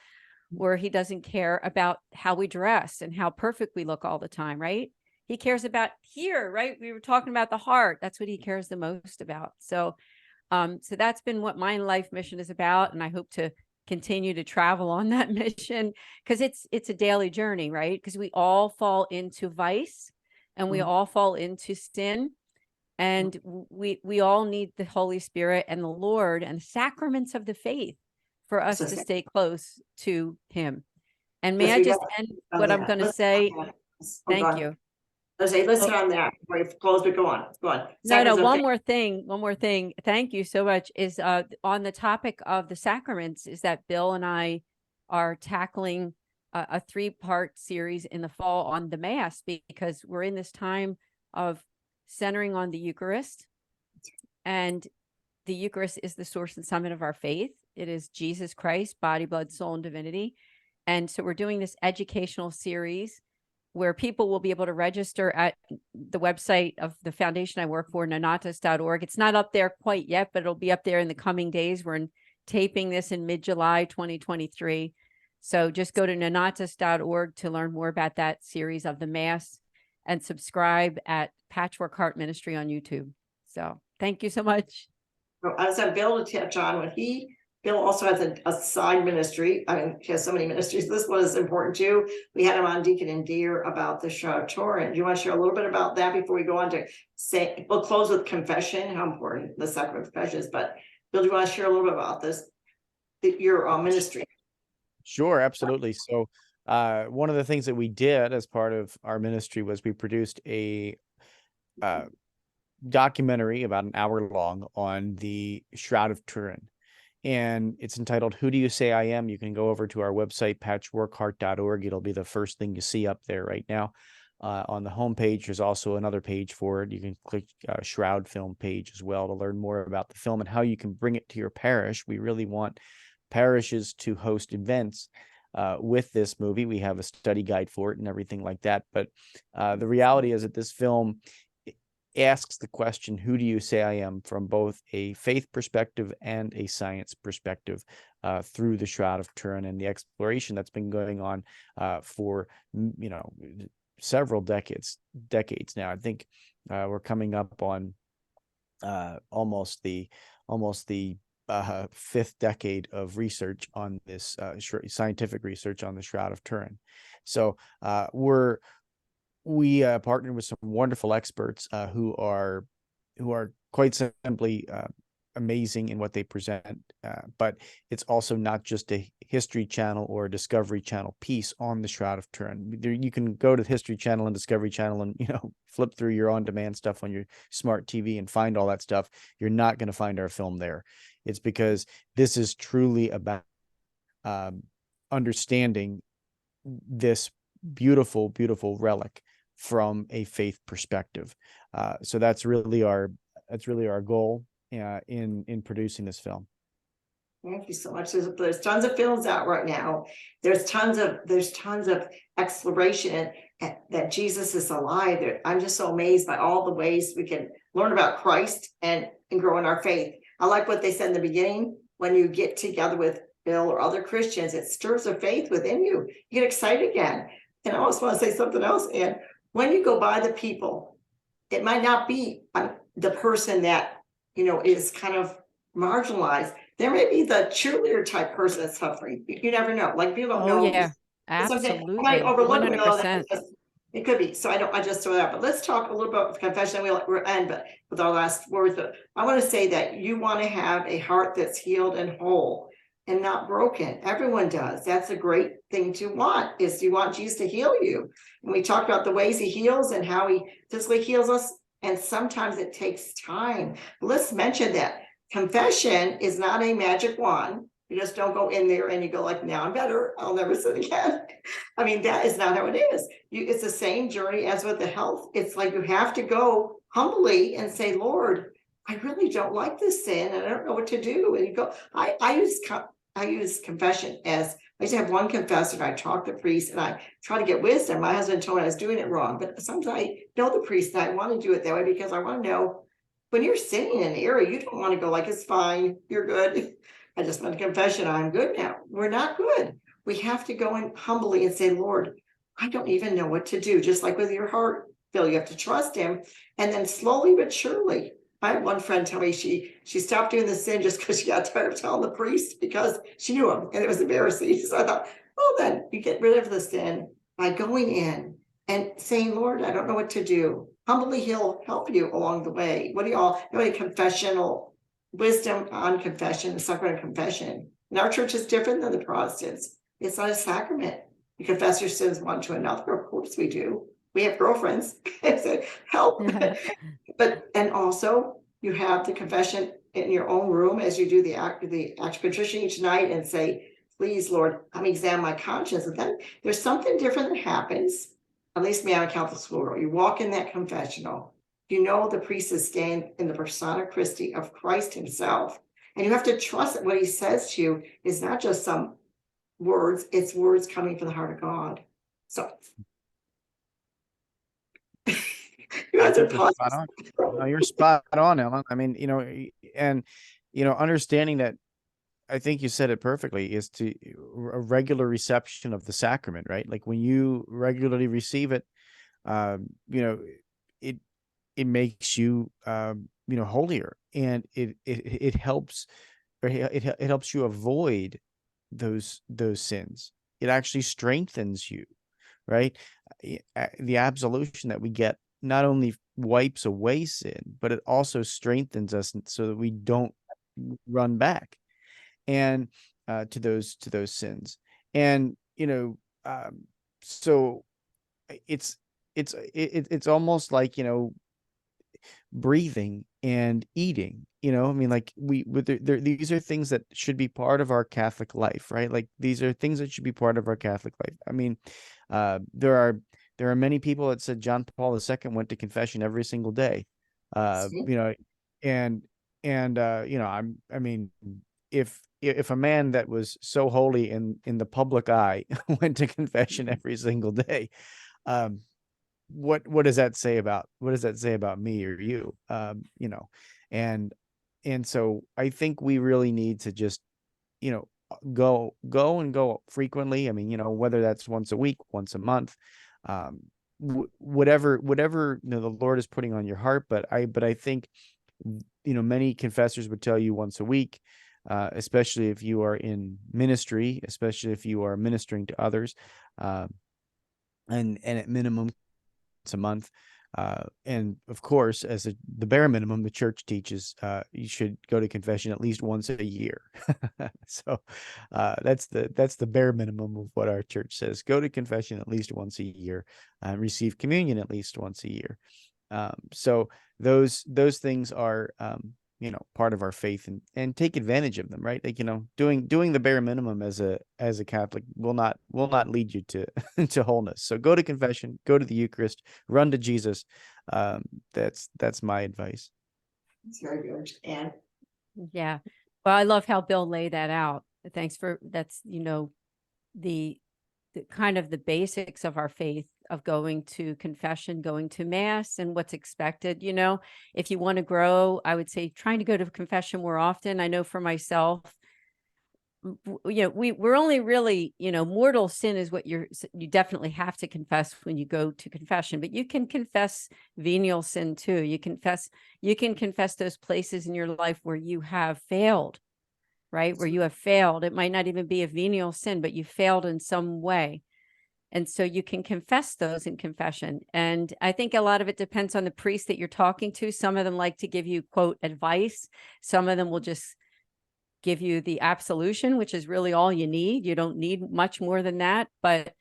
or he doesn't care about how we dress and how perfect we look all the time, right? He cares about here, right? We were talking about the heart. That's what he cares the most about. So, so that's been what my life mission is about. And I hope to continue to travel on that mission, because it's a daily journey, right? Because we all fall into vice and we all fall into sin, and we all need the Holy Spirit and the Lord and sacraments of the faith for us to stay close to him. And may I just end what I'm going to say? Thank you. Listen on that before you close, but go on. No, one more thing. Thank you so much. Is on the topic of the sacraments, is that Bill and I are tackling a 3-part series in the fall on the Mass, because we're in this time of centering on the Eucharist, and the Eucharist is the source and summit of our faith. It is Jesus Christ, body, blood, soul, and divinity. And so we're doing this educational series where people will be able to register at the website of the foundation I work for, nonatus.org. It's not up there quite yet, but it'll be up there in the coming days. We're taping this in mid-July 2023. So just go to nonatus.org to learn more about that series of the Mass, and subscribe at Patchwork Ministry on YouTube. So thank you so much. I was at Bill to touch on when Bill also has a side ministry. I mean, he has so many ministries. This one is important too. We had him on Deacon and Deer about the Torrent. Do you want to share a little bit about that before we go on to say, we'll close with confession, how important the sacrament of confession is. But Bill, do you want to share a little bit about this, your ministry? Sure, absolutely. So one of the things that we did as part of our ministry was we produced a documentary about an hour long on the Shroud of Turin. And it's entitled, Who Do You Say I Am? You can go over to our website, patchworkheart.org. It'll be the first thing you see up there right now. On the homepage, there's also another page for it. You can click Shroud Film page as well to learn more about the film and how you can bring it to your parish. We really want parishes to host events with this movie. We have a study guide for it and everything like that. But the reality is that this film asks the question, who do you say I am, from both a faith perspective and a science perspective, through the Shroud of Turin and the exploration that's been going on for, several decades now. I think we're coming up on almost the fifth decade of research on this, scientific research on the Shroud of Turin. So we partnered with some wonderful experts who are quite simply amazing in what they present. But it's also not just a History Channel or a Discovery Channel piece on the Shroud of Turin. You can go to the History Channel and Discovery Channel and flip through your on-demand stuff on your smart TV and find all that stuff. You're not going to find our film there. It's because this is truly about understanding this beautiful, beautiful relic from a faith perspective. So that's really our goal in producing this film. Thank you so much. There's tons of films out right now. There's tons of exploration that Jesus is alive. I'm just so amazed by all the ways we can learn about Christ and grow in our faith. I like what they said in the beginning. When you get together with Bill or other Christians, it stirs a faith within you. You get excited again. And I also want to say something else. And when you go by the people, it might not be the person that is kind of marginalized. There may be the cheerleader type person that's suffering. You never know. Like, people don't know. Yeah, absolutely. 100%. It could be. So I just throw that out. But let's talk a little bit about confession. We'll end but with our last words. But I want to say that you want to have a heart that's healed and whole and not broken. Everyone does. That's a great thing to want, is you want Jesus to heal you. And we talked about the ways he heals and how he physically heals us. And sometimes it takes time. But let's mention that confession is not a magic wand. You just don't go in there and you go like, now I'm better, I'll never sin again. I mean, that is not how it is. It's the same journey as with the health. It's like you have to go humbly and say, Lord, I really don't like this sin and I don't know what to do. And you go, I use confession as, I used to have one confessor, and I talk to the priest and I try to get wisdom. My husband told me I was doing it wrong, but sometimes I know the priest and I want to do it that way because I want to know, when you're sitting in an area, you don't want to go like, it's fine, you're good. I just went to confession, I'm good now. We're not good. We have to go in humbly and say, Lord, I don't even know what to do. Just like with your heart, Bill, you have to trust him. And then slowly but surely, I had one friend tell me she stopped doing the sin just because she got tired of telling the priest, because she knew him and it was embarrassing. So I thought, well, then you get rid of the sin by going in and saying, Lord, I don't know what to do. Humbly, he'll help you along the way. What do y'all know? A confessional wisdom on confession, sacrament of confession. And our church is different than the Protestants. It's not a sacrament. You confess your sins one to another. Of course we do. We have girlfriends. Help. But, and also you have the confession in your own room as you do the act of contrition each night and say, please, Lord, I'm examine my conscience. And then there's something different that happens. At least me on a Catholic school, you walk in that confessional, the priest is standing in the persona Christi of Christ himself. And you have to trust that what he says to you is not just some words, it's words coming from the heart of God. So you have to pause. Spot on. No, you're spot on, Ellen. I mean, understanding that, I think you said it perfectly, is to a regular reception of the sacrament, right? Like when you regularly receive it, it makes you, holier, and it helps, or it helps you avoid those sins. It actually strengthens you, right? The absolution that we get not only wipes away sin, but it also strengthens us so that we don't run back and to those sins. And so it's almost like breathing and eating. I mean, like these are things that should be part of our Catholic life, right? Like these are things that should be part of our Catholic life. I mean, there are many people that said John Paul II went to confession every single day. I mean, if a man that was so holy in the public eye went to confession every single day, what does that say about me or you? You know, and so I think we really need to just, you know, go frequently. I mean, you know, whether that's once a week, once a month, whatever, you know, the Lord is putting on your heart. But I think, you know, many confessors would tell you once a week, especially if you are in ministry, especially if you are ministering to others, and at minimum once a month. And of course, as the bare minimum, the church teaches you should go to confession at least once a year. So that's the bare minimum of what our church says. Go to confession at least once a year, and receive communion at least once a year. So those things are, you know, part of our faith, and take advantage of them, right? Like, you know, doing the bare minimum as a Catholic will not lead you to to wholeness. So go to confession, go to the Eucharist, run to Jesus. That's my advice. It's very good. And Yeah. Well, I love how Bill laid that out. Thanks for that's, you know, the kind of the basics of our faith, of going to confession, going to mass, and what's expected. You know, if you want to grow, I would say trying to go to confession more often. I know for myself, you know, we're only really, you know, mortal sin is what you definitely have to confess when you go to confession, but you can confess venial sin too. You can confess those places in your life where you have failed, right? Where you have failed. It might not even be a venial sin, but you failed in some way. And so you can confess those in confession. And I think a lot of it depends on the priest that you're talking to. Some of them like to give you, quote, advice. Some of them will just give you the absolution, which is really all you need. You don't need much more than that, but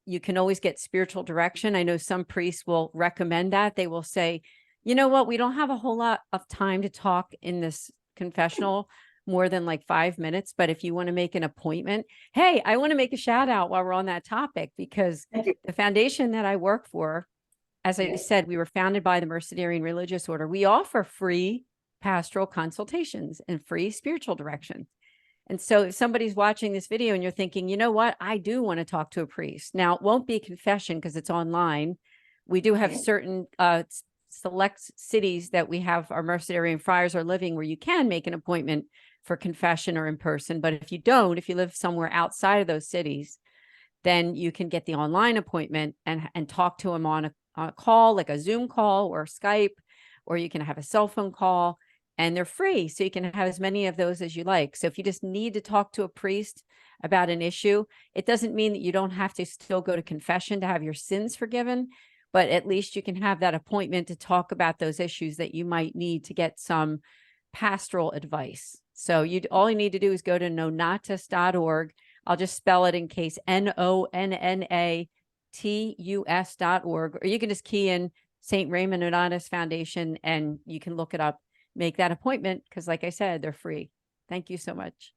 you can always get spiritual direction. I know some priests will recommend that. They will say, you know what, we don't have a whole lot of time to talk in this confessional, more than like 5 minutes. But if you want to make an appointment, hey, I want to make a shout out while we're on that topic, because the foundation that I work for, as I said, we were founded by the Mercedarian Religious Order. We offer free pastoral consultations and free spiritual direction. And so if somebody's watching this video and you're thinking, you know what, I do want to talk to a priest. Now, it won't be confession because it's online. We do have certain select cities that we have our Mercedarian friars are living where you can make an appointment for confession or in person. But if you don't, if you live somewhere outside of those cities, then you can get the online appointment and talk to them on a call, like a Zoom call or Skype, or you can have a cell phone call, and they're free. So you can have as many of those as you like. So if you just need to talk to a priest about an issue, it doesn't mean that you don't have to still go to confession to have your sins forgiven, but at least you can have that appointment to talk about those issues that you might need to get some pastoral advice. So all you need to do is go to nonatus.org. I'll just spell it in case, NONNATUS.org, or you can just key in St. Raymond Nonatus Foundation and you can look it up, make that appointment, because like I said, they're free. Thank you so much.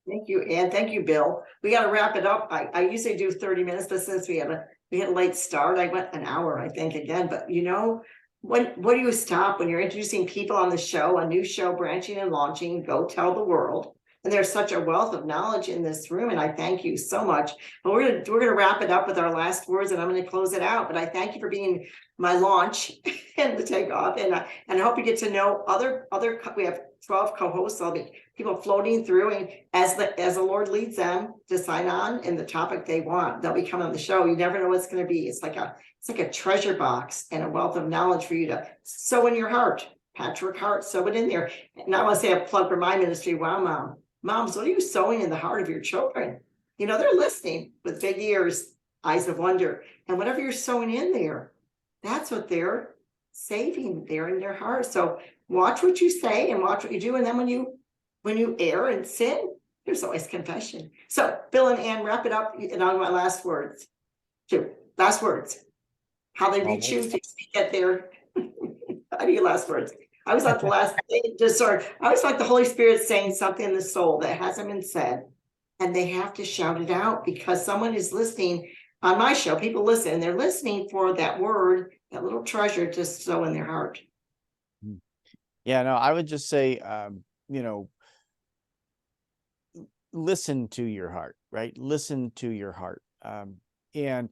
thank you, Ann. Thank you, Bill. We got to wrap it up. I usually do 30 minutes, but since we had a late start, I went an hour, I think, again. But you know, what do you stop when you're introducing people on the show, a new show branching and launching, Go Tell the World? And there's such a wealth of knowledge in this room, and I thank you so much. But we're gonna wrap it up with our last words, and I'm gonna close it out. But I thank you for being my launch and the takeoff, and I hope you get to know other. We have 12 co-hosts. I'll be people floating through, and as the Lord leads them to sign on in the topic they want, they'll be coming on the show. You never know what's going to be. It's like a treasure box and a wealth of knowledge for you to sow in your heart. Patchwork heart, sow it in there. And I want to say a plug for my ministry. Wow, Mom. Moms, what are you sowing in the heart of your children? You know, they're listening with big ears, eyes of wonder. And whatever you're sowing in there, that's what they're saving there in their heart. So watch what you say and watch what you do. And then when you err and sin, there's always confession. So Bill and Ann, wrap it up. And on my last words. Last words. How they reach you to get there. How do you last words? I always like the last thing, I always like the Holy Spirit saying something in the soul that hasn't been said. And they have to shout it out because someone is listening on my show. People listen and they're listening for that word, that little treasure to sow in their heart. Yeah, no, I would just say, you know, listen to your heart, right? Listen to your heart. And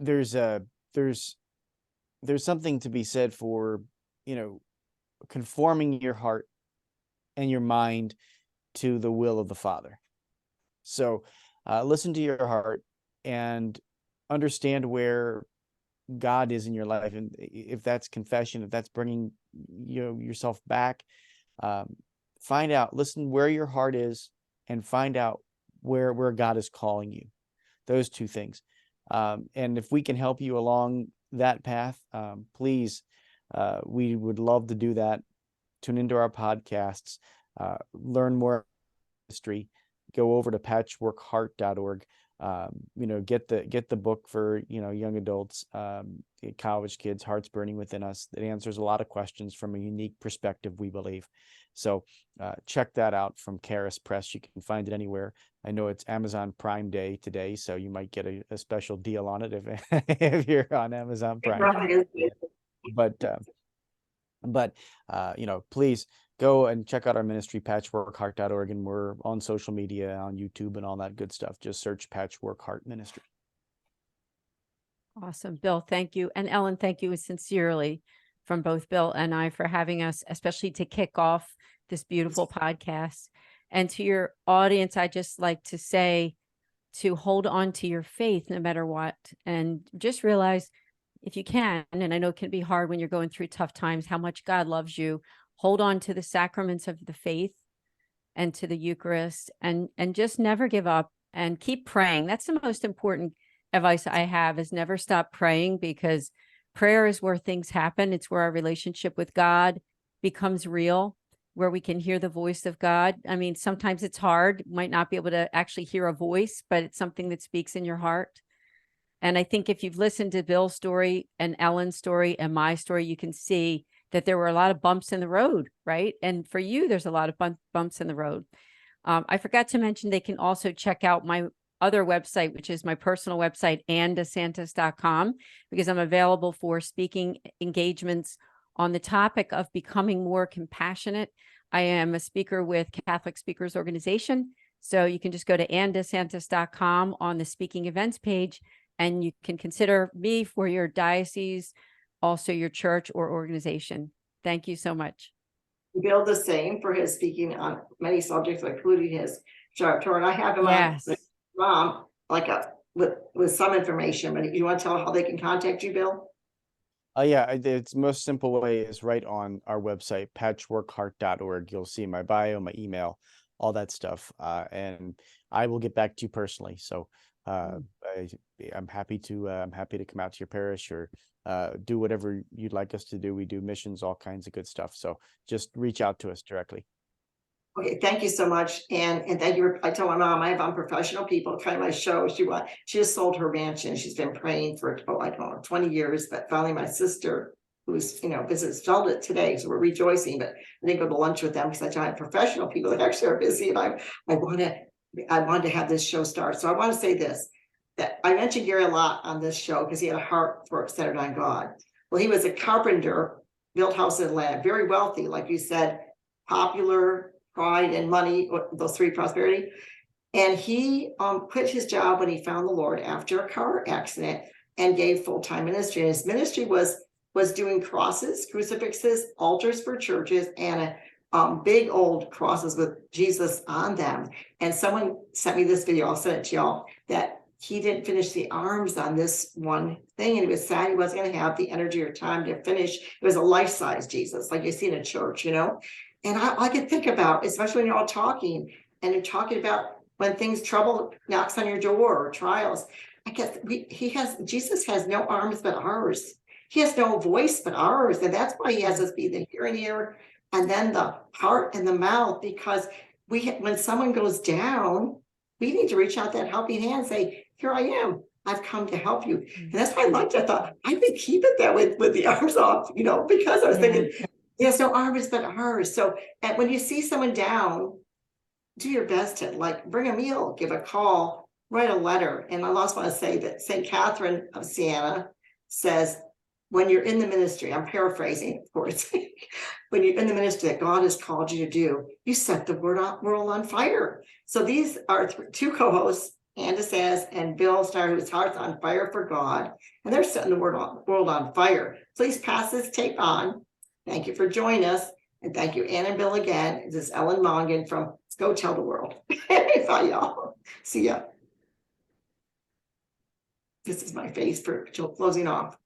there's a there's something to be said for, conforming your heart and your mind to the will of the Father. So listen to your heart and understand where God is in your life. And if that's confession, if that's bringing yourself back, find out, listen where your heart is and find out where God is calling you. Those two things. And if we can help you along that path, please, we would love to do that. Tune into our podcasts, learn more history, go over to patchworkheart.org. Get the book for young adults, college kids, Hearts Burning Within Us. That answers a lot of questions from a unique perspective, we believe. So check that out from Charis Press. You can find it anywhere. I know it's Amazon Prime Day today, so you might get a special deal on it if you're on Amazon Prime. But please go and check out our ministry, patchworkheart.org, and we're on social media, on YouTube and all that good stuff. Just search Patchwork Heart Ministry. Awesome. Bill, thank you. And Ellen, thank you sincerely from both Bill and I for having us, especially to kick off this beautiful podcast. And to your audience, I just like to say to hold on to your faith no matter what. And just realize, if you can, and I know it can be hard when you're going through tough times, how much God loves you. Hold on to the sacraments of the faith and to the Eucharist, and just never give up and keep praying. That's the most important advice I have, is never stop praying, because prayer is where things happen. It's where our relationship with God becomes real, where we can hear the voice of God. I mean, sometimes it's hard, might not be able to actually hear a voice, but it's something that speaks in your heart. And I think if you've listened to Bill's story and Ellen's story and my story, you can see that there were a lot of bumps in the road, right? And for you, there's a lot of bumps in the road. I forgot to mention, they can also check out my other website, which is my personal website, DeSantis.com, because I'm available for speaking engagements on the topic of becoming more compassionate. I am a speaker with Catholic Speakers Organization. So you can just go to DeSantis.com on the speaking events page, and you can consider me for your diocese, also your church or organization. Thank you so much. Bill, the same for his speaking on many subjects, including his short tour. And I have him on with some information, but you want to tell how they can contact you, Bill? Yeah, its most simple way is right on our website, patchworkheart.org. You'll see my bio, my email, all that stuff. And I will get back to you personally. So I'm happy to come out to your parish or do whatever you'd like us to do. We do missions, all kinds of good stuff. So just reach out to us directly. Okay, thank you so much. And thank you. I told my mom I have unprofessional people trying my show. She just sold her mansion. She's been praying for 20 years, but finally my sister, who's visits, sold it today. So we're rejoicing, but I didn't go to lunch with them because I have professional people that actually are busy, and I wanted to have this show start. So I want to say this, that I mentioned Gary a lot on this show because he had a heart for centered on God. Well, he was a carpenter, built houses and land, very wealthy, like you said, popular, pride, and money, those three, prosperity. And he quit his job when he found the Lord after a car accident and gave full-time ministry. And his ministry was doing crosses, crucifixes, altars for churches, and big old crosses with Jesus on them. And someone sent me this video, I'll send it to y'all, that he didn't finish the arms on this one thing, and he was sad he wasn't going to have the energy or time to finish. It was a life-size Jesus, like you see in a church, And I could think about, especially when you're all talking, and you're talking about when trouble knocks on your door or trials. I guess Jesus has no arms but ours. He has no voice but ours, and that's why he has us be the hearing ear and then the heart and the mouth. Because when someone goes down, we need to reach out that helping hand and say, "Here I am. I've come to help you." And that's why I liked it. I thought I could keep it that way with the arms off, because I was thinking. He has no arms but ours. So when you see someone down, do your best to bring a meal, give a call, write a letter. And I also want to say that St. Catherine of Siena says, when you're in the ministry, I'm paraphrasing, of course, when you're in the ministry that God has called you to do, you set the world on fire. So these are two co-hosts, and DeSantis and Bill Snyder, whose heart's on fire for God, and they're setting the world on fire. Please pass this tape on. Thank you for joining us. And thank you, Ann and Bill, again. This is Ellen Mongan from Go Tell the World. Bye, y'all. See ya. This is my face for closing off.